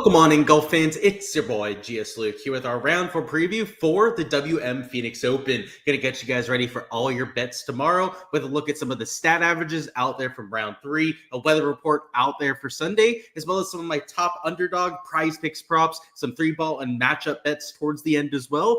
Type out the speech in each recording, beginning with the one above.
Welcome on in, golf fans. It's your boy Gsluke here with our round 4 preview for the WM Phoenix Open. Gonna get you guys ready for all your bets tomorrow with a look at some of the stat averages out there from round 3, a weather report out there for Sunday, as well as some of my top underdog prize picks props, some 3-ball and matchup bets towards the end as well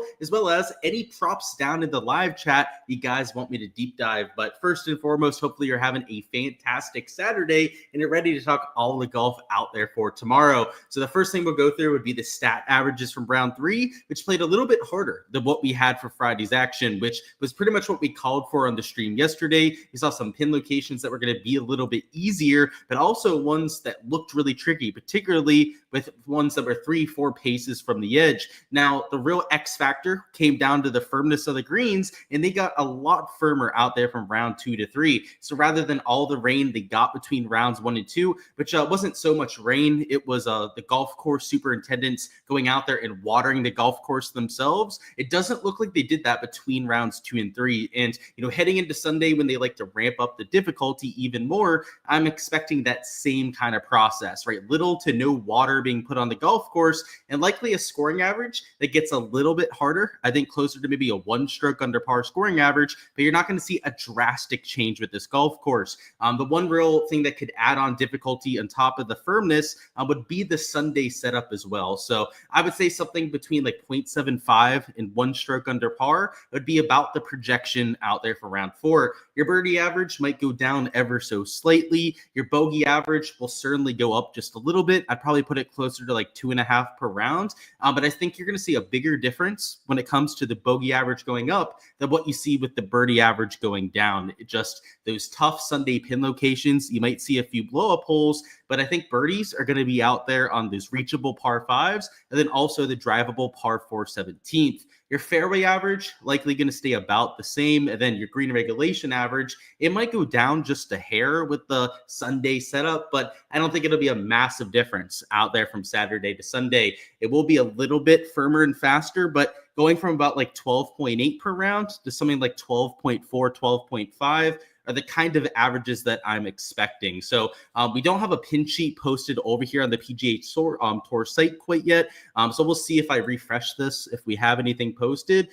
as any props down in the live chat you guys want me to deep dive. But first and foremost, hopefully you're having a fantastic Saturday and you're ready to talk all the golf out there for tomorrow. So the first thing we'll go through would be the stat averages from round 3, which played a little bit harder than what we had for Friday's action, which was pretty much what we called for on the stream yesterday. We saw some pin locations that were going to be a little bit easier, but also ones that looked really tricky, particularly with ones that were 3-4 paces from the edge. Now, the real X factor came down to the firmness of the greens, and they got a lot firmer out there from round 2 to 3. So rather than all the rain they got between rounds 1 and 2, which wasn't so much rain, it was the golf course superintendents going out there and watering the golf course themselves. It doesn't look like they did that between rounds 2 and 3. And, heading into Sunday when they like to ramp up the difficulty even more, I'm expecting that same kind of process, right? Little to no water being put on the golf course and likely a scoring average that gets a little bit harder. I think closer to maybe a 1-stroke under par scoring average, but you're not going to see a drastic change with this golf course. The one real thing that could add on difficulty on top of the firmness would be the Sunday setup as well. So I would say something between like 0.75 and 1-stroke under par would be about the projection out there for round 4. Your birdie average might go down ever so slightly. Your bogey average will certainly go up just a little bit. I'd probably put it closer to like 2.5 per round. But I think you're going to see a bigger difference when it comes to the bogey average going up than what you see with the birdie average going down. It just those tough Sunday pin locations, you might see a few blow-up holes, but I think birdies are going to be out there on those reachable par 5s and then also the drivable par 4 17th. Your fairway average likely going to stay about the same. And then your green regulation average, it might go down just a hair with the Sunday setup, but I don't think it'll be a massive difference out there from Saturday to Sunday. It will be a little bit firmer and faster, but going from about like 12.8 per round to something like 12.4, 12.5 are the kind of averages that I'm expecting. So we don't have a pin sheet posted over here on the PGA Tour site quite yet. So we'll see if I refresh this, if we have anything posted.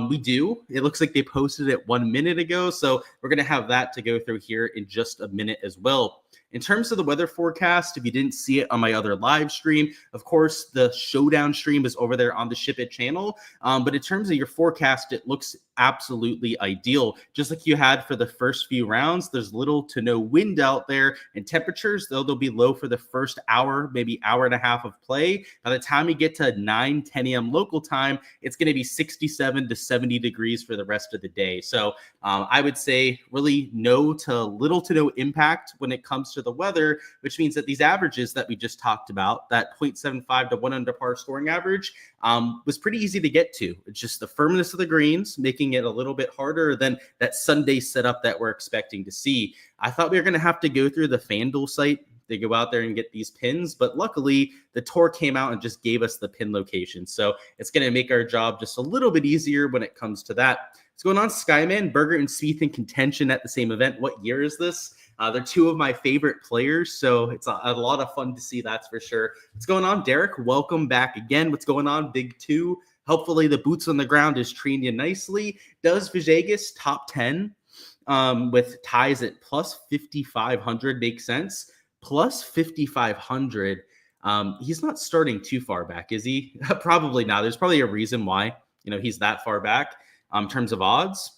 We do. It looks like they posted it 1 minute ago. So we're going to have that to go through here in just a minute as well. In terms of the weather forecast, if you didn't see it on my other live stream, of course, the showdown stream is over there on the Ship It channel. But in terms of your forecast, it looks absolutely ideal. Just like you had for the first few rounds, there's little to no wind out there, and temperatures, though they'll be low for the first hour, maybe hour and a half of play, by the time you get to 9, 10 a.m. local time, it's going to be 67 to 70 degrees for the rest of the day. So I would say really little to no impact when it comes to the weather, which means that these averages that we just talked about, that 0.75 to 1 under par scoring average, was pretty easy to get to. It's just the firmness of the greens making it a little bit harder than that Sunday setup that we're expecting to see. I thought we were going to have to go through the Fanduel site to go out there and get these pins, but luckily the tour came out and just gave us the pin location. So it's going to make our job just a little bit easier when it comes to that. What's going on, Skyman, Berger, and Spieth in contention at the same event? What year is this? They're two of my favorite players, so it's a lot of fun to see, that's for sure. What's going on, Derek? Welcome back again. What's going on, Big 2? Hopefully the boots on the ground is treating you nicely. Does Villegas top 10 with ties at plus 5,500 make sense? Plus 5,500. He's not starting too far back, is he? Probably not. There's probably a reason why he's that far back in terms of odds.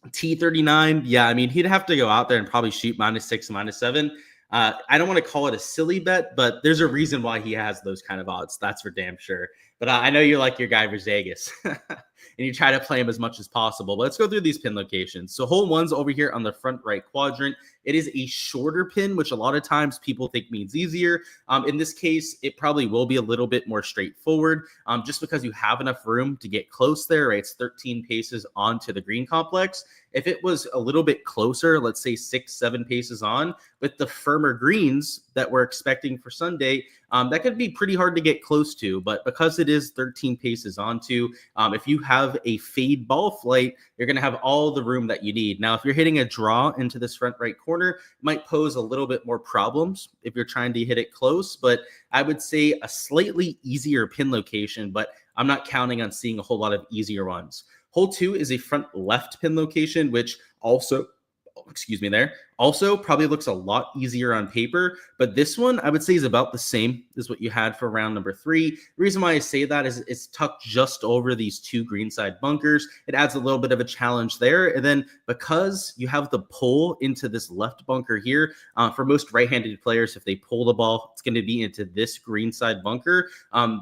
T39, yeah, I mean, he'd have to go out there and probably shoot -6, -7. I don't want to call it a silly bet, but there's a reason why he has those kind of odds. That's for damn sure. But I know you're like your guy Vegas, and you try to play him as much as possible. But let's go through these pin locations. So hole 1's over here on the front right quadrant. It is a shorter pin, which a lot of times people think means easier. In this case, it probably will be a little bit more straightforward just because you have enough room to get close there, right? It's 13 paces onto the green complex. If it was a little bit closer, let's say 6, 7 paces on, with the firmer greens that we're expecting for Sunday, that could be pretty hard to get close to. But because it is 13 paces onto, if you have a fade ball flight, you're going to have all the room that you need. Now, if you're hitting a draw into this front right corner, it might pose a little bit more problems if you're trying to hit it close, but I would say a slightly easier pin location, but I'm not counting on seeing a whole lot of easier ones. Hole 2 is a front left pin location, which also, excuse me there, also probably looks a lot easier on paper, but this one I would say is about the same as what you had for round number 3. The reason why I say that is it's tucked just over these 2 greenside bunkers. It adds a little bit of a challenge there, and then because you have the pull into this left bunker here, for most right-handed players, if they pull the ball, it's going to be into this greenside bunker.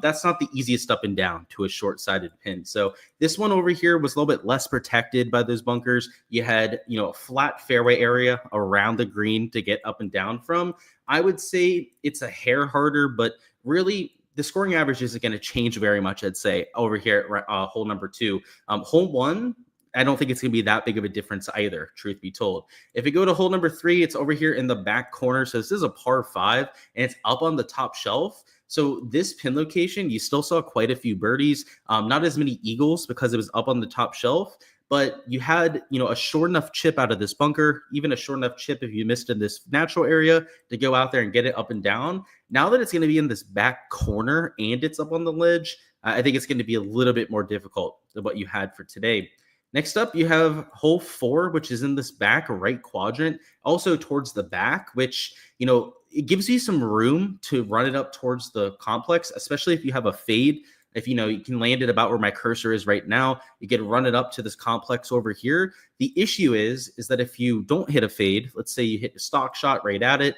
That's not the easiest up and down to a short-sided pin. So this one over here was a little bit less protected by those bunkers. You had, a flat fairway area around the green to get up and down from. I would say it's a hair harder, but really the scoring average isn't going to change very much, I'd say, over here at hole number 2. Hole 1, I don't think it's going to be that big of a difference either, truth be told. If we go to hole number 3, it's over here in the back corner. So this is a par 5, and it's up on the top shelf. So this pin location, you still saw quite a few birdies, not as many eagles because it was up on the top shelf. But you had, a short enough chip out of this bunker, even a short enough chip if you missed in this natural area to go out there and get it up and down. Now that it's going to be in this back corner and it's up on the ledge, I think it's going to be a little bit more difficult than what you had for today. Next up, you have hole 4, which is in this back right quadrant, also towards the back, which, it gives you some room to run it up towards the complex, especially if you have a fade. If you can land it about where my cursor is right now, you can run it up to this complex over here. The issue is that if you don't hit a fade, let's say you hit a stock shot right at it,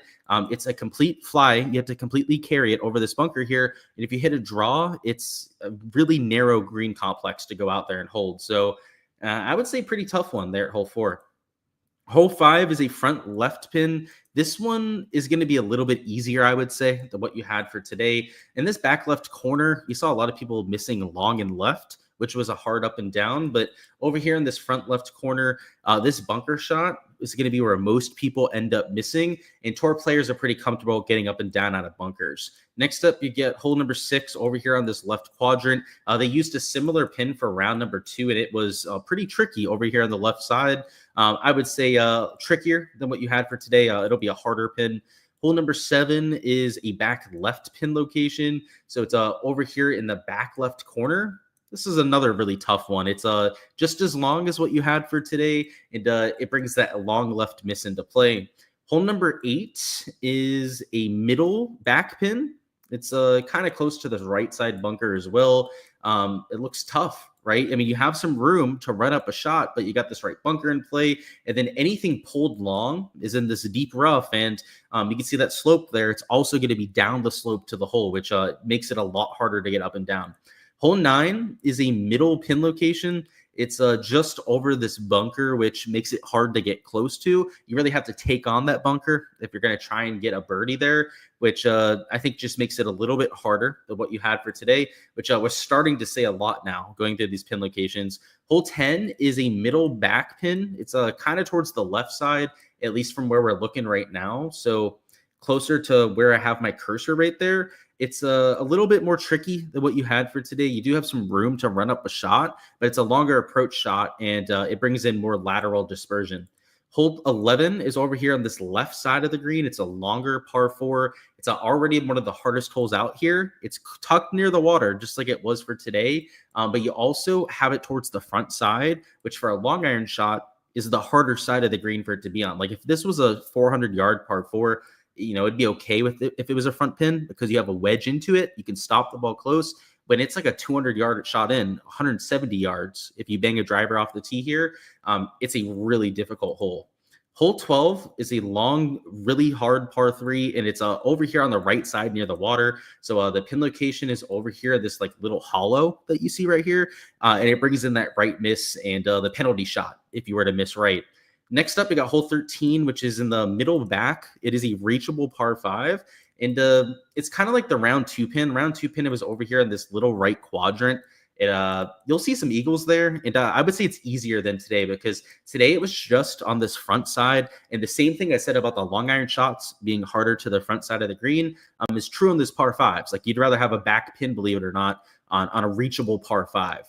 it's a complete fly. You have to completely carry it over this bunker here. And if you hit a draw, it's a really narrow green complex to go out there and hold. So I would say pretty tough one there at hole 4. Hole 5 is a front left pin. This one is going to be a little bit easier, I would say, than what you had for today. In this back left corner, you saw a lot of people missing long and left, which was a hard up and down. But over here in this front left corner, this bunker shot is going to be where most people end up missing. And tour players are pretty comfortable getting up and down out of bunkers. Next up, you get hole number 6 over here on this left quadrant. They used a similar pin for round number 2, and it was pretty tricky over here on the left side. I would say trickier than what you had for today. It'll be a harder pin. Hole number 7 is a back left pin location. So it's over here in the back left corner. This is another really tough one. It's just as long as what you had for today, and it brings that long left miss into play. Hole number 8 is a middle back pin. It's kind of close to the right side bunker as well. It looks tough, right? I mean, you have some room to run up a shot, but you got this right bunker in play, and then anything pulled long is in this deep rough, and you can see that slope there. It's also going to be down the slope to the hole, which makes it a lot harder to get up and down. Hole 9 is a middle pin location. It's just over this bunker, which makes it hard to get close to. You really have to take on that bunker if you're going to try and get a birdie there, which I think just makes it a little bit harder than what you had for today, which we're starting to say a lot now going through these pin locations. Hole 10 is a middle back pin. It's kind of towards the left side, at least from where we're looking right now. So closer to where I have my cursor right there. It's a little bit more tricky than what you had for today. You do have some room to run up a shot, but it's a longer approach shot, and it brings in more lateral dispersion. Hole 11 is over here on this left side of the green. It's a longer par 4. It's already one of the hardest holes out here. It's tucked near the water, just like it was for today, but you also have it towards the front side, which for a long iron shot is the harder side of the green for it to be on. Like if this was a 400-yard par 4, it'd be okay with it if it was a front pin because you have a wedge into it. You can stop the ball close. When it's like a 200-yard shot in, 170 yards, if you bang a driver off the tee here, it's a really difficult hole. Hole 12 is a long, really hard par 3, and it's over here on the right side near the water. So the pin location is over here, this like little hollow that you see right here, and it brings in that right miss and the penalty shot if you were to miss right. Next up, we got hole 13, which is in the middle back. It is a reachable par 5, and it's kind of like the round 2 pin. Round 2 pin, it was over here in this little right quadrant. You'll see some eagles there, and I would say it's easier than today because today it was just on this front side, and the same thing I said about the long iron shots being harder to the front side of the green is true on this par 5s. Like you'd rather have a back pin, believe it or not, on a reachable par 5.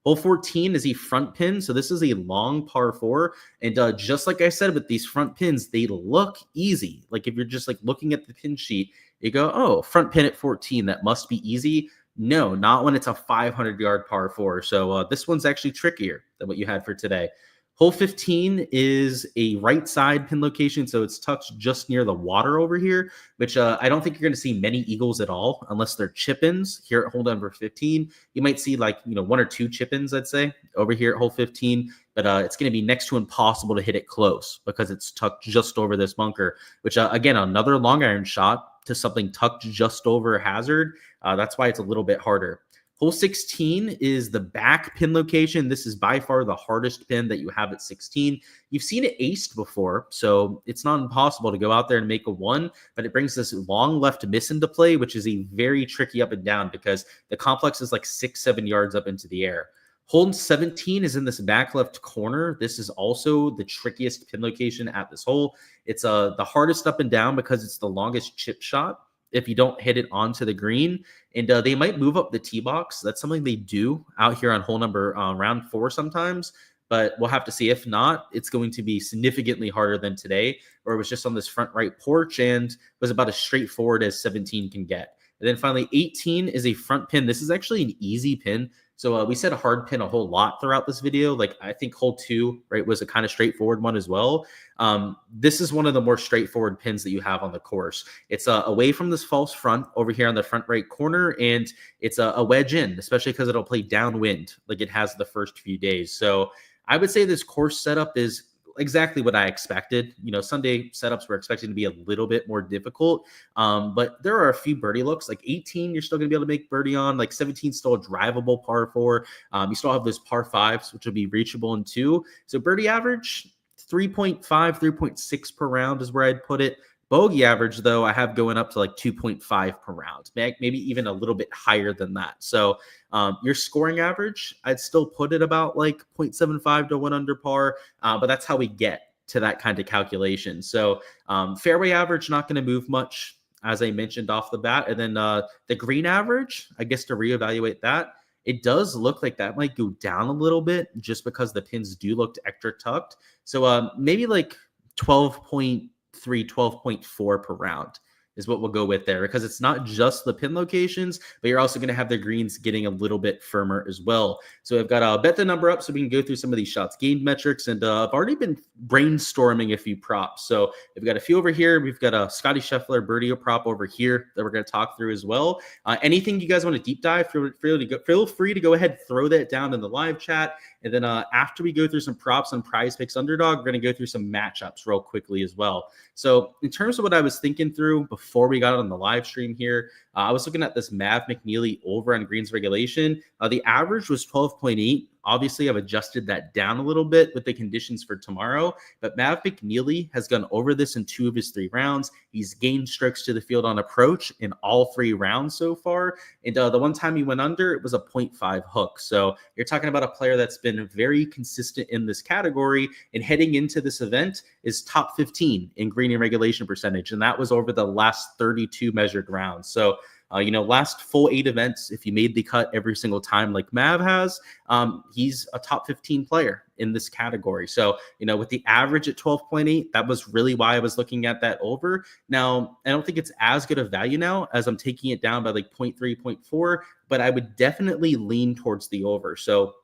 Hole 14 is a front pin, so this is a long par 4, and just like I said with these front pins, they look easy. Like if you're just like looking at the pin sheet, you go, oh, front pin at 14, that must be easy. No, not when it's a 500-yard par 4. So this one's actually trickier than what you had for today. Hole 15 is a right side pin location, so it's tucked just near the water over here, which I don't think you're going to see many eagles at all unless they're chip-ins here at hole number 15. You might see like, one or two chip-ins, I'd say, over here at hole 15, but it's going to be next to impossible to hit it close because it's tucked just over this bunker, which, again, another long iron shot to something tucked just over hazard. That's why it's a little bit harder. Hole 16 is the back pin location. This is by far the hardest pin that you have at 16. You've seen it aced before, so it's not impossible to go out there and make a 1, but it brings this long left miss into play, which is a very tricky up and down because the complex is like 6-7 yards up into the air. Hole 17 is in this back left corner. This is also the trickiest pin location at this hole. It's the hardest up and down because it's the longest chip shot if you don't hit it onto the green. And they might move up the tee box. That's something they do out here on hole number round 4 sometimes, but we'll have to see. If not, it's going to be significantly harder than today, where it was just on this front right porch and was about as straightforward as 17 can get. And then finally, 18 is a front pin. This is actually an easy pin. So we said a hard pin a whole lot throughout this video. Like I think hole 2, right, was a kind of straightforward one as well. This is one of the more straightforward pins that you have on the course. It's away from this false front over here on the front right corner, and it's a wedge in, especially because it'll play downwind like it has the first few days. So I would say this course setup is exactly what I expected. Sunday setups were expected to be a little bit more difficult, but there are a few birdie looks. Like 18, you're still going to be able to make birdie on. Like 17, still a drivable par 4. You still have those par 5s, which will be reachable in 2. So birdie average, 3.5, 3.6 per round is where I'd put it. Bogey average, though, I have going up to like 2.5 per round, maybe even a little bit higher than that. So your scoring average, I'd still put it about like 0.75 to 1 under par, but that's how we get to that kind of calculation. So fairway average, not going to move much, as I mentioned off the bat. And then the green average, I guess to reevaluate that, it does look like that might go down a little bit just because the pins do look extra tucked. So maybe like 12.3, 12.4 per round is what we'll go with there, because it's not just the pin locations, but you're also going to have the greens getting a little bit firmer as well. So I've got to bet the number up so we can go through some of these shots gained metrics, and I've already been brainstorming a few props. So we've got a few over here. We've got a Scotty Scheffler birdie prop over here that we're going to talk through as well. Anything you guys want to deep dive, feel free to go ahead, throw that down in the live chat. And then after we go through some props on Prize Picks Underdog, we're going to go through some matchups real quickly as well. So in terms of what I was thinking through before we got on the live stream here, I was looking at this Mav McNeely over on greens regulation. The average was 12.8. Obviously, I've adjusted that down a little bit with the conditions for tomorrow, but Mav McNeely has gone over this in 2 of his 3 rounds. He's gained strokes to the field on approach in all 3 rounds so far. And the one time he went under, it was a 0.5 hook. So you're talking about a player that's been very consistent in this category, and heading into this event is top 15 in green and regulation percentage. And that was over the last 32 measured rounds. So last full 8 events, if you made the cut every single time like Mav has, he's a top 15 player in this category. So, with the average at 12.8, that was really why I was looking at that over. Now, I don't think it's as good a value now as I'm taking it down by like 0.3, 0.4, but I would definitely lean towards the over. So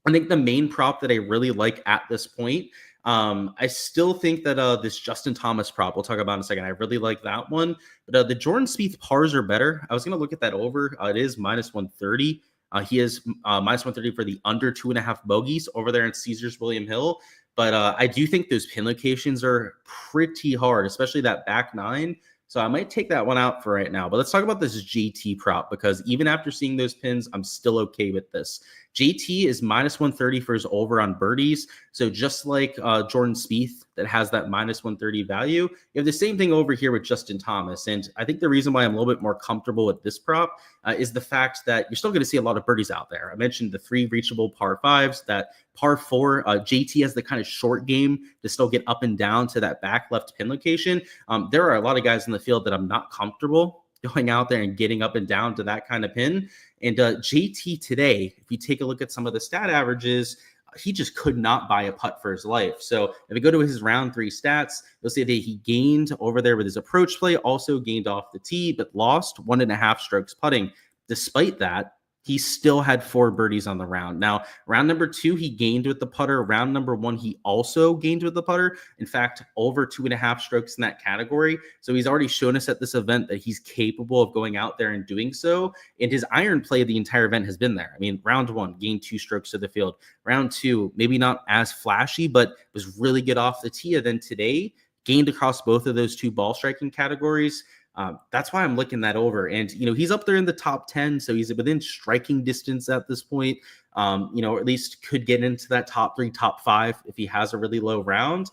I think the main prop that I really like at this point, I still think that this Justin Thomas prop, we'll talk about in a second, I really like that one. But the Jordan Spieth pars are better. I was going to look at that over. It is minus 130. He is minus 130 for the under 2.5 bogeys over there in Caesars William Hill. But I do think those pin locations are pretty hard, especially that back 9. So I might take that one out for right now. But let's talk about this JT prop, because even after seeing those pins, I'm still okay with this. JT is minus 130 for his over on birdies. So just like Jordan Spieth that has that minus 130 value, you have the same thing over here with Justin Thomas. And I think the reason why I'm a little bit more comfortable with this prop is the fact that you're still going to see a lot of birdies out there. I mentioned the 3 reachable par 5s, that par 4, JT has the kind of short game to still get up and down to that back left pin location. There are a lot of guys in the field that I'm not comfortable going out there and getting up and down to that kind of pin. And JT today, if you take a look at some of the stat averages, he just could not buy a putt for his life. So if we go to his round 3 stats, you'll see that he gained over there with his approach play, also gained off the tee, but lost 1.5 strokes putting. Despite that, he still had 4 birdies on the round. Now, round number 2, he gained with the putter. Round number 1, he also gained with the putter. In fact, over 2.5 strokes in that category. So he's already shown us at this event that he's capable of going out there and doing so. And his iron play the entire event has been there. I mean, round 1, gained 2 strokes to the field. Round 2, maybe not as flashy, but was really good off the tee. And then today, gained across both of those 2 ball striking categories. That's why I'm looking that over. And, he's up there in the top 10. So he's within striking distance at this point, or at least could get into that top 3, top 5 if he has a really low round.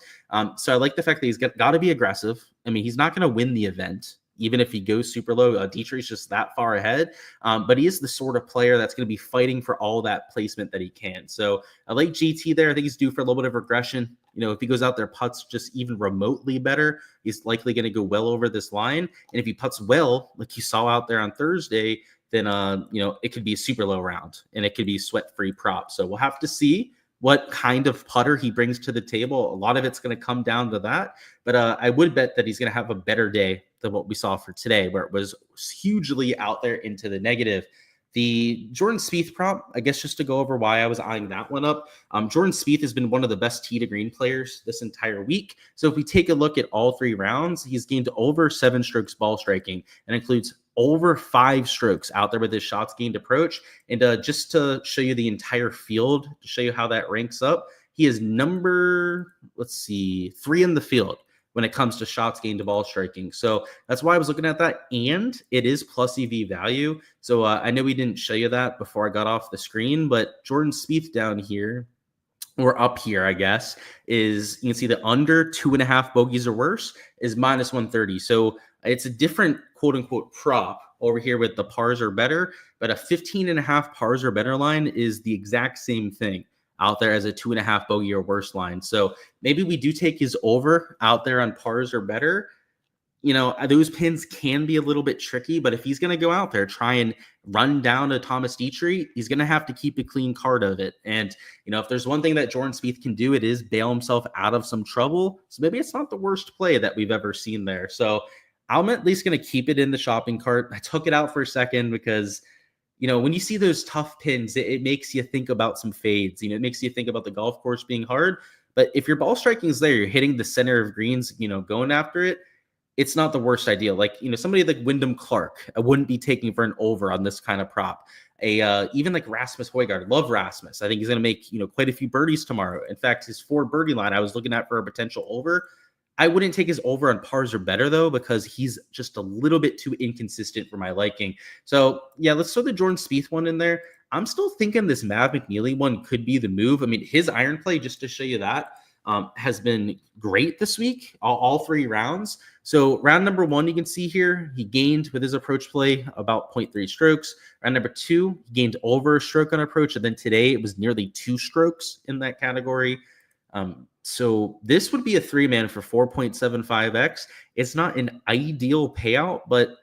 So I like the fact that he's got to be aggressive. I mean, he's not going to win the event, even if he goes super low. Dietrich's just that far ahead. But he is the sort of player that's going to be fighting for all that placement that he can. So I like GT there. I think he's due for a little bit of regression. If he goes out there, putts just even remotely better, he's likely going to go well over this line. And if he putts well, like you saw out there on Thursday, then, it could be a super low round and it could be sweat-free prop. So we'll have to see what kind of putter he brings to the table. A lot of it's going to come down to that. But I would bet that he's going to have a better day than what we saw for today, where it was hugely out there into the negative. The Jordan Spieth prop, I guess just to go over why I was eyeing that one up, Jordan Spieth has been one of the best tee to green players this entire week. So if we take a look at all 3 rounds, he's gained over 7 strokes ball striking and includes over 5 strokes out there with his shots gained approach. And just to show you the entire field, to show you how that ranks up, he is number, 3 in the field when it comes to shots gained to ball striking. So that's why I was looking at that. And it is plus EV value. So I know we didn't show you that before I got off the screen, but Jordan Spieth down here, or up here, I guess, is you can see the under 2.5 bogeys or worse is minus 130. So it's a different quote unquote prop over here with the pars or better, but a 15.5 pars or better line is the exact same thing out there as a 2.5 bogey or worse line. So maybe we do take his over out there on pars or better. Those pins can be a little bit tricky, but if he's going to go out there, try and run down to Thomas Dietrich, he's going to have to keep a clean card of it. And, if there's one thing that Jordan Spieth can do, it is bail himself out of some trouble. So maybe it's not the worst play that we've ever seen there. So I'm at least going to keep it in the shopping cart. I took it out for a second because, when you see those tough pins, it makes you think about some fades. It makes you think about the golf course being hard. But if your ball striking is there, you're hitting the center of greens, going after it, it's not the worst idea. Like, somebody like Wyndham Clark, I wouldn't be taking for an over on this kind of prop. Even like Rasmus Højgaard, love Rasmus. I think he's going to make, quite a few birdies tomorrow. In fact, his 4 birdie line, I was looking at for a potential over. I wouldn't take his over on pars or better, though, because he's just a little bit too inconsistent for my liking. So, yeah, let's throw the Jordan Spieth one in there. I'm still thinking this Mav McNeely one could be the move. I mean, his iron play, just to show you that, has been great this week, all 3 rounds. So round number 1, you can see here, he gained with his approach play about 0.3 strokes. Round number 2, he gained over a stroke on approach. And then today it was nearly 2 strokes in that category. So this would be a 3-man for 4.75x. It's not an ideal payout, but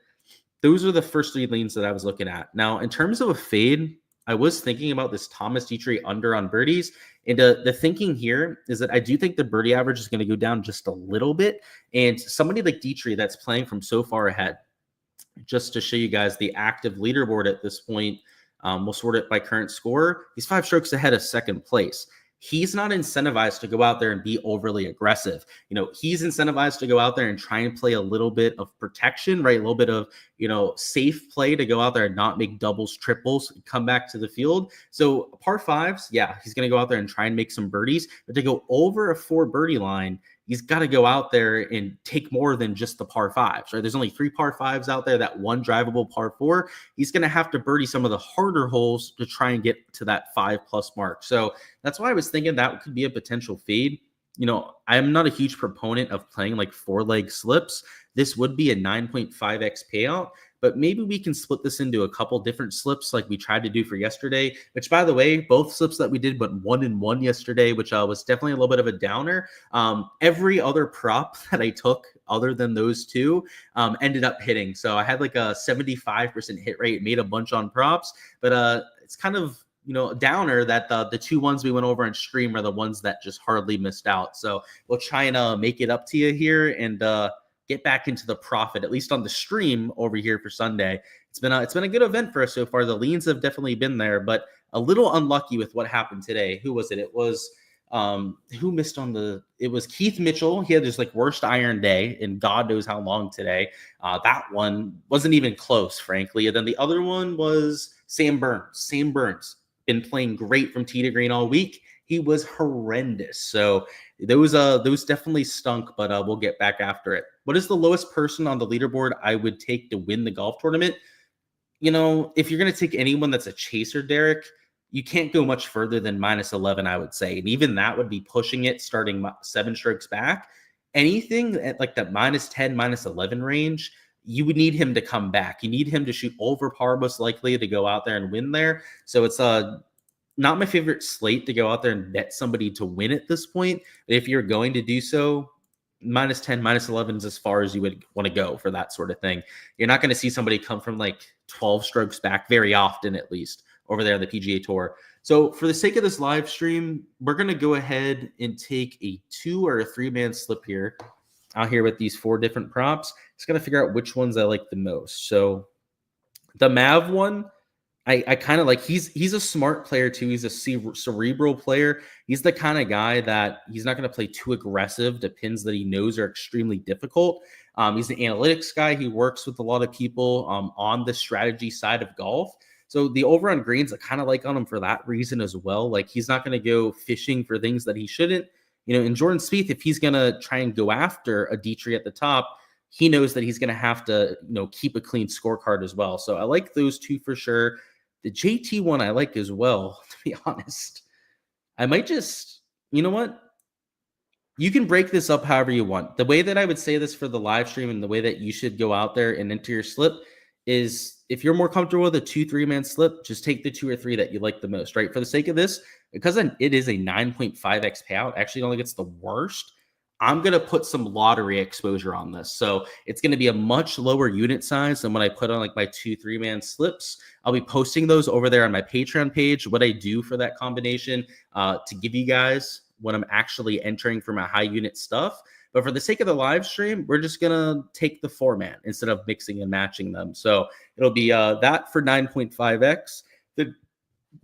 those are the first 3 leans that I was looking at. Now, in terms of a fade, I was thinking about this Thomas Dietrich under on birdies. And the thinking here is that I do think the birdie average is going to go down just a little bit. And somebody like Dietrich that's playing from so far ahead, just to show you guys the active leaderboard at this point, we'll sort it by current score. He's 5 strokes ahead of second place. He's not incentivized to go out there and be overly aggressive. He's incentivized to go out there and try and play a little bit of protection, right? A little bit of, safe play to go out there and not make doubles, triples, come back to the field. So par 5s, yeah, he's going to go out there and try and make some birdies, but to go over a 4 birdie line, he's got to go out there and take more than just the par 5s, right? There's only 3 par 5s out there, that 1 drivable par 4. He's going to have to birdie some of the harder holes to try and get to that 5+ mark. So that's why I was thinking that could be a potential fade. I'm not a huge proponent of playing like 4-leg slips. This would be a 9.5x payout, but maybe we can split this into a couple different slips like we tried to do for yesterday, which, by the way, both slips that we did went 1-1 yesterday, which was definitely a little bit of a downer. Every other prop that I took other than those two ended up hitting. So I had like a 75% hit rate, made a bunch on props, but it's kind of, a downer that the two ones we went over on stream are the ones that just hardly missed out. So we'll try and make it up to you here and get back into the profit, at least on the stream over here for Sunday. It's been a good event for us so far. The leans have definitely been there, but a little unlucky with what happened today. Who was it? It was who missed on it was Keith Mitchell. He had his like worst iron day and God knows how long today. That one wasn't even close, frankly. And then the other one was Sam Burns. Been playing great from tee to green all week. He was horrendous. So those definitely stunk, but we'll get back after it. What is the lowest person on the leaderboard I would take to win the golf tournament? If you're going to take anyone that's a chaser, Derek, you can't go much further than -11, I would say. And even that would be pushing it, starting 7 strokes back. Anything at like that -10, -11 range, you would need him to come back. You need him to shoot over par, most likely, to go out there and win there. So it's not my favorite slate to go out there and bet somebody to win at this point. But if you're going to do so, -10, -11 is as far as you would want to go for that sort of thing. You're not going to see somebody come from like 12 strokes back very often, at least, over there on the PGA Tour. So for the sake of this live stream, we're going to go ahead and take a 2 or a 3-man slip here out here with these 4 different props. Just got to figure out which ones I like the most. So the Mav one, I kind of like. He's a smart player too. He's a cerebral player. He's the kind of guy that he's not going to play too aggressive to pins that he knows are extremely difficult. He's an analytics guy. He works with a lot of people on the strategy side of golf. So the over on greens, I kind of like on him for that reason as well. Like he's not going to go fishing for things that he shouldn't. And Jordan Spieth, if he's going to try and go after a D-tree at the top, he knows that he's going to have to, keep a clean scorecard as well. So I like those two for sure. The JT one I like as well, to be honest. I might just, you know what? You can break this up however you want. The way that I would say this for the live stream and the way that you should go out there and enter your slip is if you're more comfortable with a 2-3-man slip, just take the 2 or 3 that you like the most, right? For the sake of this, because it is a 9.5x payout, actually only gets the worst, I'm going to put some lottery exposure on this. So it's going to be a much lower unit size than when I put on like my 2-3-man slips. I'll be posting those over there on my Patreon page, what I do for that combination to give you guys when I'm actually entering for my high unit stuff. But for the sake of the live stream, we're just going to take the 4-man instead of mixing and matching them. So it'll be that for 9.5x. The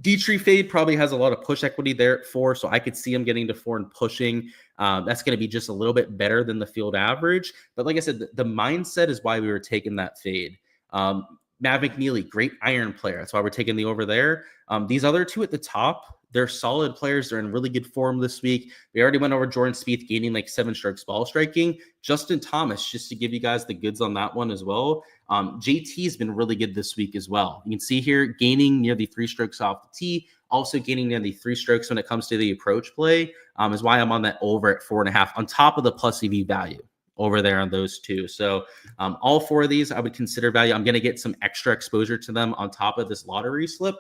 D-tree fade probably has a lot of push equity there at 4, so I could see him getting to 4 and pushing. That's going to be just a little bit better than the field average. But like I said, the mindset is why we were taking that fade. Mav McNeely, great iron player. That's why we're taking the over there. These other two at the top, they're solid players. They're in really good form this week. We already went over Jordan Spieth gaining like 7 strokes ball striking. Justin Thomas, just to give you guys the goods on that one as well. JT has been really good this week as well. You can see here gaining nearly 3 strokes off the tee, also gaining nearly 3 strokes when it comes to the approach play is why I'm on that over at 4.5 on top of the plus EV value over there on those two. So all 4 of these I would consider value. I'm going to get some extra exposure to them on top of this lottery slip.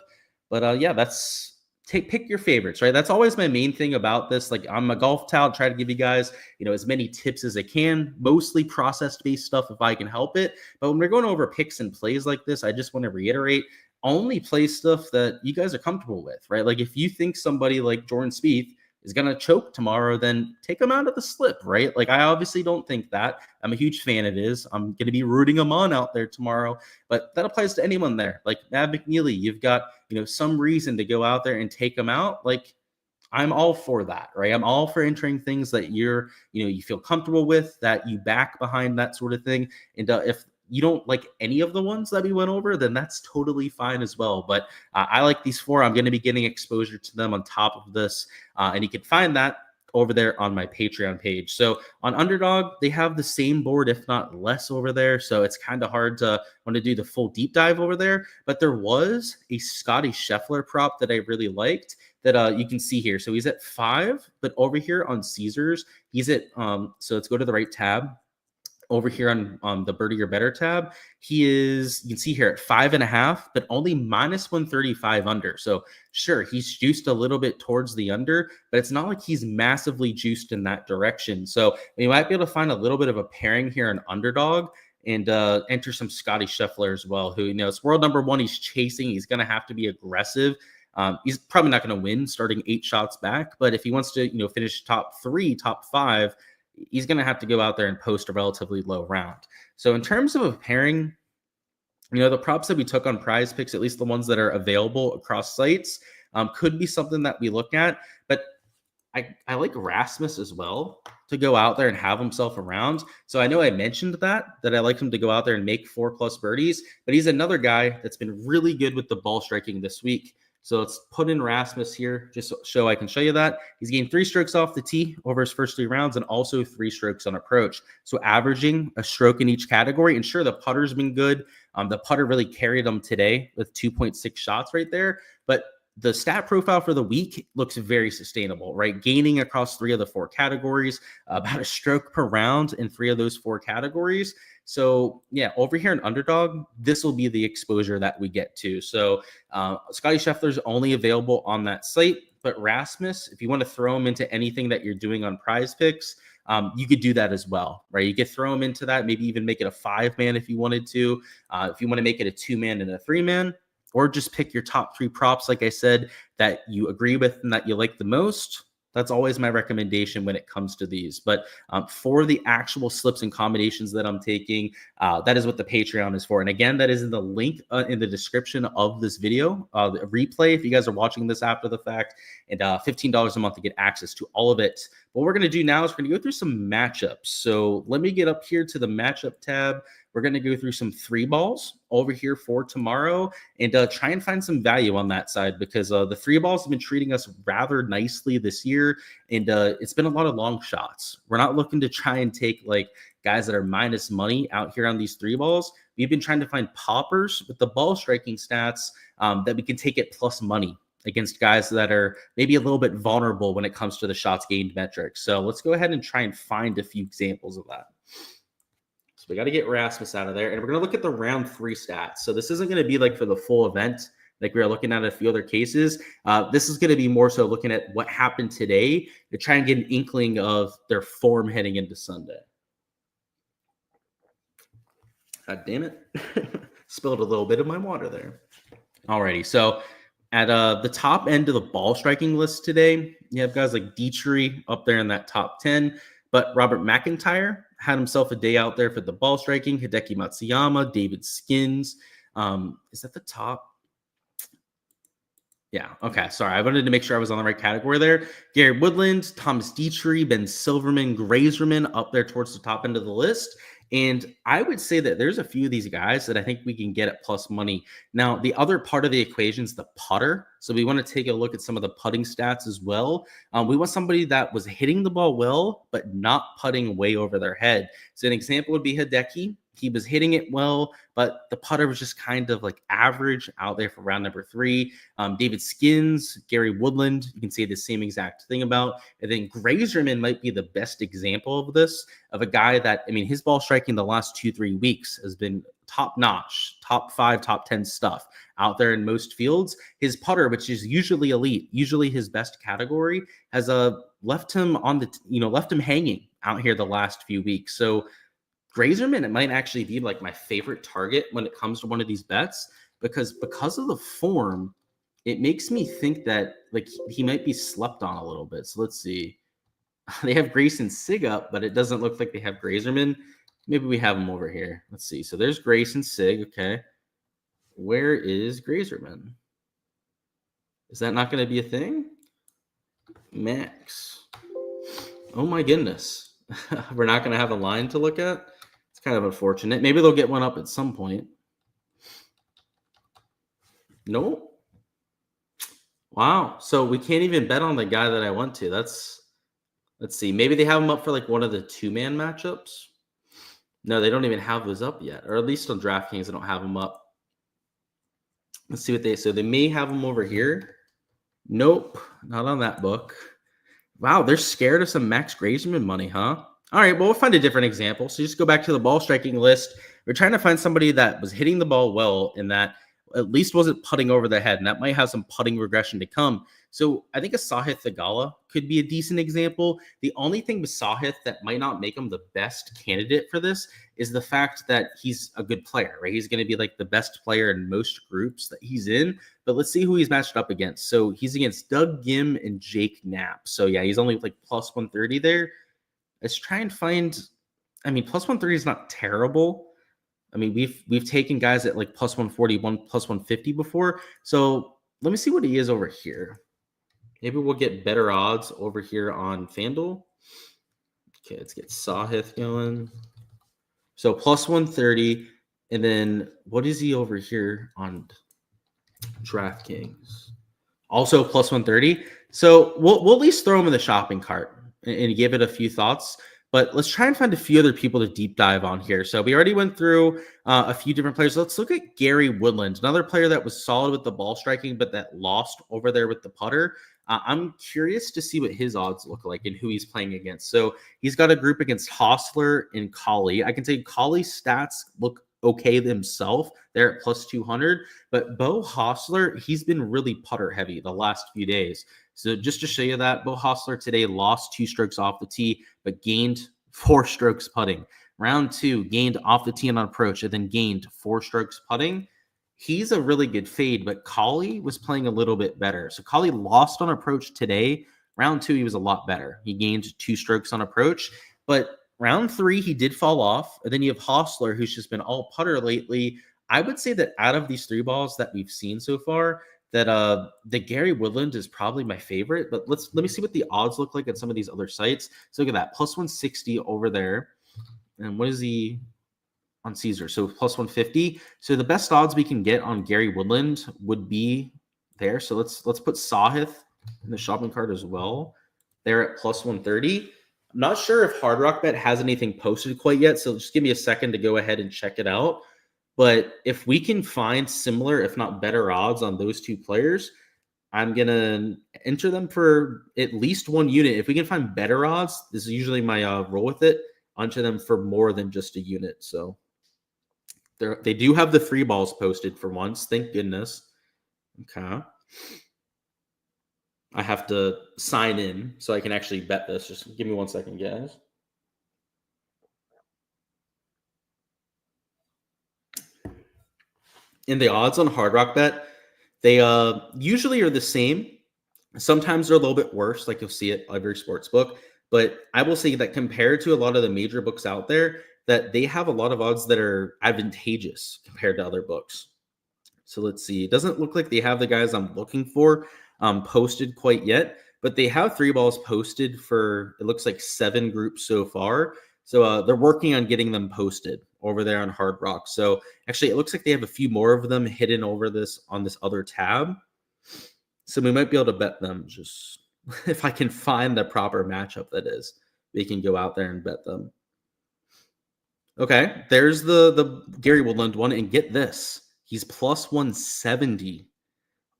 But yeah, pick your favorites, right? That's always my main thing about this. Like I'm a golf tout, try to give you guys, as many tips as I can, mostly process-based stuff if I can help it. But when we're going over picks and plays like this, I just want to reiterate, only play stuff that you guys are comfortable with, right? Like if you think somebody like Jordan Spieth is going to choke tomorrow, then take him out of the slip, right? Like I obviously don't think that. I'm a huge fan of his. I'm going to be rooting him on out there tomorrow, but that applies to anyone there. Like Mav McNeely, you've got, some reason to go out there and take him out. Like I'm all for that, right? I'm all for entering things that you feel comfortable with, that you back behind, that sort of thing. And if you don't like any of the ones that we went over, then that's totally fine as well. But I like these 4. I'm going to be getting exposure to them on top of this. And you can find that over there on my Patreon page. So on Underdog, they have the same board, if not less over there. So it's kind of hard to want to do the full deep dive over there. But there was a Scotty Scheffler prop that I really liked that you can see here. So he's at 5, but over here on Caesars, he's at, so let's go to the right tab. over here on the Birdie or Better tab, he is, you can see here at 5.5, but only minus 135 under. So sure, he's juiced a little bit towards the under, but it's not like he's massively juiced in that direction. So we might be able to find a little bit of a pairing here in Underdog and enter some Scotty Scheffler as well, who, it's world number one. He's chasing. He's going to have to be aggressive. He's probably not going to win starting 8 shots back, but if he wants to, finish top 3, top 5, he's going to have to go out there and post a relatively low round. So in terms of a pairing, the props that we took on Prize Picks, at least the ones that are available across sites, could be something that we look at. But I like Rasmus as well to go out there and have himself around. So I know I mentioned that I like him to go out there and make 4+ birdies, but he's another guy that's been really good with the ball striking this week. So let's put in Rasmus here just so I can show you that. He's gained 3 strokes off the tee over his first 3 rounds and also 3 strokes on approach. So averaging a stroke in each category. And sure, the putter's been good. The putter really carried him today with 2.6 shots right there. But the stat profile for the week looks very sustainable, right? Gaining across 3 of the 4 categories, about a stroke per round in 3 of those 4 categories. So yeah, over here in Underdog, this will be the exposure that we get to. So Scotty Scheffler's only available on that site, but Rasmus, if you want to throw him into anything that you're doing on Prize Picks, you could do that as well, right? You could throw him into that, maybe even make it a 5-man if you wanted to. If you want to make it a 2-man and a 3-man, or just pick your top 3 props, like I said, that you agree with and that you like the most. That's always my recommendation when it comes to these. But for the actual slips and combinations that I'm taking, that is what the Patreon is for. And again, that is in the link in the description of this video, the replay, if you guys are watching this after the fact, and $15 a month to get access to all of it. What we're going to do now is we're going to go through some matchups. So let me get up here to the matchup tab. We're going to go through some 3 balls over here for tomorrow and try and find some value on that side, because the 3 balls have been treating us rather nicely this year. And it's been a lot of long shots. We're not looking to try and take like guys that are minus money out here on these 3 balls. We've been trying to find poppers with the ball striking stats that we can take at plus money against guys that are maybe a little bit vulnerable when it comes to the shots gained metrics. So let's go ahead and try and find a few examples of that. So we got to get Rasmus out of there, and we're going to look at the round 3 stats. So this isn't going to be like for the full event, like we are looking at a few other cases. This is going to be more so looking at what happened today to try and get an inkling of their form heading into Sunday. God damn it. Spilled a little bit of my water there. Alrighty, so at the top end of the ball striking list today, you have guys like Dietrich up there in that top 10, but Robert McIntyre had himself a day out there for the ball striking. Hideki Matsuyama, David Skins. Is that the top? Yeah, okay, sorry. I wanted to make sure I was on the right category there. Gary Woodland, Thomas Dietrich, Ben Silverman, Grazerman up there towards the top end of the list. And I would say that there's a few of these guys that I think we can get at plus money. Now, the other part of the equation is the putter. So we want to take a look at some of the putting stats as well. We want somebody that was hitting the ball well, but not putting way over their head. So an example would be Hideki. He was hitting it well, but the putter was just kind of like average out there for round number 3. David Skins, Gary Woodland, you can say the same exact thing about. And then Grazerman might be the best example of this, of a guy that, I mean, his ball striking the last 2-3 weeks has been top notch, top 5, top 10 stuff out there in most fields. His putter, which is usually elite, usually his best category, has left him on the, left him hanging out here the last few weeks. So Grazerman, it might actually be like my favorite target when it comes to one of these bets, because of the form, it makes me think that like he might be slept on a little bit. So let's see. They have Grayson Sig up, but it doesn't look like they have Grazerman. Maybe we have him over here. Let's see. So there's Grayson Sig. Okay. Where is Grazerman? Is that not going to be a thing? Max. Oh my goodness. We're not going to have a line to look at. It's kind of unfortunate. Maybe they'll get one up at some point. Nope. Wow. So we can't even bet on the guy that I want to. Let's see. Maybe they have him up for like one of the 2-man matchups. No, they don't even have those up yet. Or at least on Draftkings, they don't have them up. Let's see what so they may have them over here. Nope. Not on that book. Wow. They're scared of some Max Grazerman money, huh? All right, well, we'll find a different example. So just go back to the ball striking list. We're trying to find somebody that was hitting the ball well and that at least wasn't putting over the head, and that might have some putting regression to come. So I think a Sahith Theegala could be a decent example. The only thing with Sahith that might not make him the best candidate for this is the fact that he's a good player, right? He's going to be like the best player in most groups that he's in. But let's see who he's matched up against. So he's against Doug Gim and Jake Knapp. So yeah, he's only like plus 130 there. Let's try and find. I mean, plus 130 is not terrible. I mean, we've taken guys at like plus 140, plus 150 before. So let me see what he is over here. Maybe we'll get better odds over here on Fanduel. Okay, let's get Sahith going. So plus 130. And then what is he over here on Draftkings? Also plus 130. So we'll at least throw him in the shopping cart and give it a few thoughts. But let's try and find a few other people to deep dive on here. So we already went through a few different players. Let's look at Gary Woodland, another player that was solid with the ball striking, but that lost over there with the putter. I'm curious to see what his odds look like and who he's playing against. So he's got a group against Hostler and Colley. I can say Colley's stats look okay themselves. They're at plus 200. But Bo Hostler, he's been really putter heavy the last few days. So just to show you that, Bo Hostler today lost 2 strokes off the tee, but gained 4 strokes putting. Round 2, gained off the tee on approach, and then gained 4 strokes putting. He's a really good fade, but Colley was playing a little bit better. So Colley lost on approach today. Round 2, he was a lot better. He gained 2 strokes on approach, but round 3, he did fall off. And then you have Hostler, who's just been all putter lately. I would say that out of these 3 balls that we've seen so far, that the Gary Woodland is probably my favorite. But let me see what the odds look like at some of these other sites. So look at that, plus 160 over there. And what is he on Caesars? So plus 150. So the best odds we can get on Gary Woodland would be there. So let's put Sahith in the shopping cart as well. They're at plus 130. I'm not sure if Hard Rock Bet has anything posted quite yet, so just give me a second to go ahead and check it out. But if we can find similar, if not better odds on those 2 players, I'm going to enter them for at least 1 unit. If we can find better odds, this is usually my roll with it, enter them for more than just a unit. So they do have the 3 balls posted for once. Thank goodness. Okay. I have to sign in so I can actually bet this. Just give me 1 second, guys. And the odds on Hard Rock Bet, they usually are the same. Sometimes they're a little bit worse, like you'll see at every sports book. But I will say that compared to a lot of the major books out there, that they have a lot of odds that are advantageous compared to other books. So let's see. It doesn't look like they have the guys I'm looking for posted quite yet, but they have 3 balls posted for, it looks like 7 groups so far. So they're working on getting them posted over there on Hard Rock. So actually, it looks like they have a few more of them hidden over this on this other tab. So we might be able to bet them. Just if I can find the proper matchup, that is, we can go out there and bet them. Okay, there's the Gary Woodland one, and get this, he's plus 170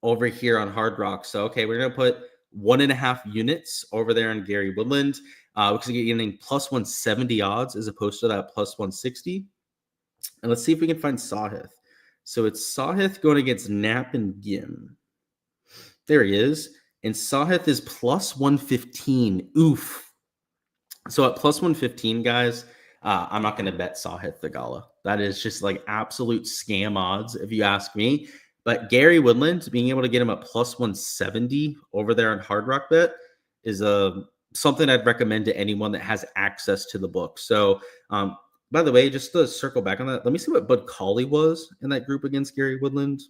over here on Hard Rock. So okay, we're gonna put 1.5 units over there on Gary Woodland. Because you're getting plus 170 odds as opposed to that plus 160. And let's see if we can find Sahith. So it's Sahith going against Knapp and Gim. There he is. And Sahith is plus 115. Oof. So at plus 115, guys, I'm not going to bet Sahith Theegala. That is just like absolute scam odds, if you ask me. But Gary Woodland, being able to get him at plus 170 over there on Hard Rock Bet is something I'd recommend to anyone that has access to the book. So, by the way, just to circle back on that, let me see what Bud Colley was in that group against Gary Woodland.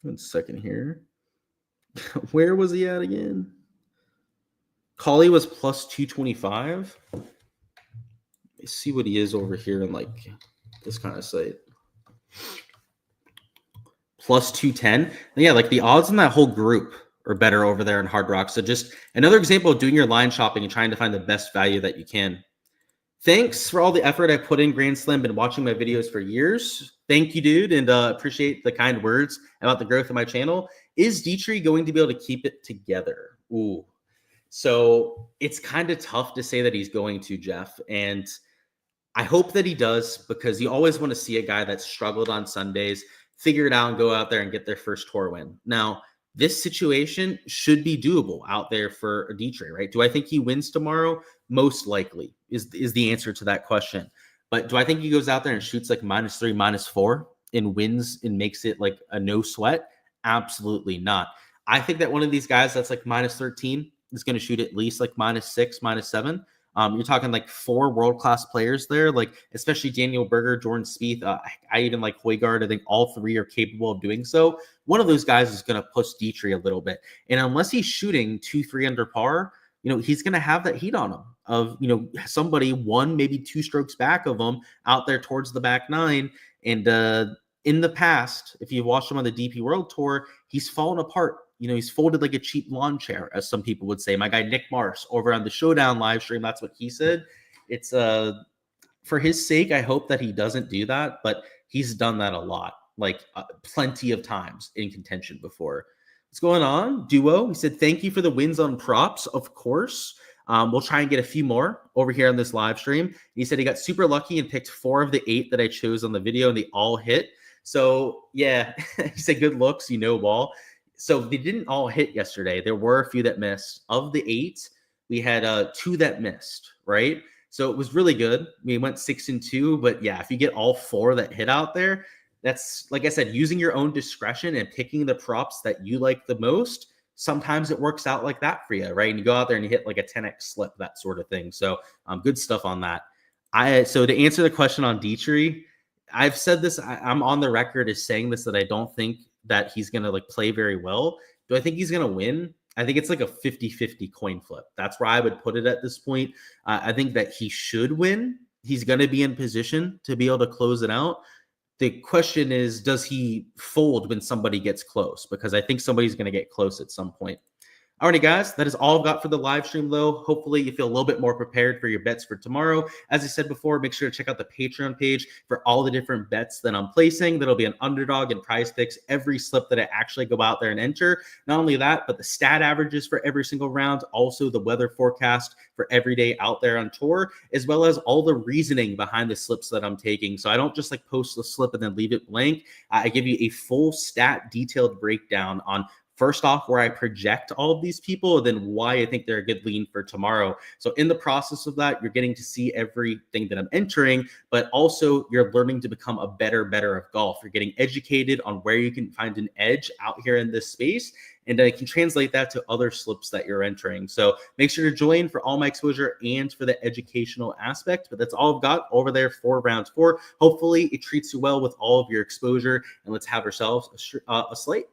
1 second here. Where was he at again? Colley was plus 225. Let me see what he is over here in like this kind of site. Plus 210. Yeah, like the odds in that whole group or better over there in Hard Rock. So just another example of doing your line shopping and trying to find the best value that you can. Thanks for all the effort I put in Grand Slam. Been watching my videos for years. Thank you, dude, and appreciate the kind words about the growth of my channel. Is Dietrich going to be able to keep it together? Ooh, So it's kind of tough to say that he's going to, Jeff. And I hope that he does, because you always want to see a guy that struggled on Sundays figure it out and go out there and get their first tour win. Now, this situation should be doable out there for a Dietrich, right? Do I think he wins tomorrow? Most likely is the answer to that question. But do I think he goes out there and shoots like -3, -4 and wins and makes it like a no sweat? Absolutely not. I think that one of these guys that's like -13 is going to shoot at least like -6, -7. You're talking like 4 world-class players there, like especially Daniel Berger, Jordan Spieth. I even like Højgaard. I think all 3 are capable of doing so. One of those guys is going to push Dietrich a little bit. And unless he's shooting 2-3 under par, he's going to have that heat on him of, somebody 1, maybe 2 strokes back of him out there towards the back 9. And in the past, if you've watched him on the DP World Tour, he's fallen apart. He's folded like a cheap lawn chair, as some people would say. My guy Nick Marsh over on the Showdown live stream, that's what he said. It's for his sake, I hope that he doesn't do that, but he's done that a lot, like plenty of times in contention before. What's going on, Duo? He said, thank you for the wins on props, of course. We'll try and get a few more over here on this live stream. He said he got super lucky and picked 4 of the 8 that I chose on the video, and they all hit. So, yeah, he said good looks, Wall. So they didn't all hit yesterday. There were a few that missed. Of the 8, we had 2 that missed, right? So it was really good. We went 6-2, but yeah, if you get all 4 that hit out there, that's, like I said, using your own discretion and picking the props that you like the most. Sometimes it works out like that for you, right? And you go out there and you hit like a 10x slip, that sort of thing. So good stuff on that. So to answer the question on Dietrich, I've said this, I'm on the record as saying this, that I don't think that he's going to like play very well. Do I think he's going to win? I think it's like a 50-50 coin flip. That's where I would put it at this point. I think that he should win. He's going to be in position to be able to close it out. The question is, does he fold when somebody gets close? Because I think somebody's going to get close at some point. Alrighty, guys, that is all I've got for the live stream, though. Hopefully you feel a little bit more prepared for your bets for tomorrow. As I said before, make sure to check out the Patreon page for all the different bets that I'm placing. That'll be an Underdog and Prize Picks every slip that I actually go out there and enter. Not only that, but the stat averages for every single round, also the weather forecast for every day out there on tour, as well as all the reasoning behind the slips that I'm taking. So I don't just like post the slip and then leave it blank. I give you a full stat detailed breakdown on, first off, where I project all of these people, and then why I think they're a good lean for tomorrow. So in the process of that, you're getting to see everything that I'm entering, but also you're learning to become a better of golf. You're getting educated on where you can find an edge out here in this space, and I can translate that to other slips that you're entering. So make sure to join for all my exposure and for the educational aspect. But that's all I've got over there for round 4. Hopefully it treats you well with all of your exposure, and let's have ourselves a slate.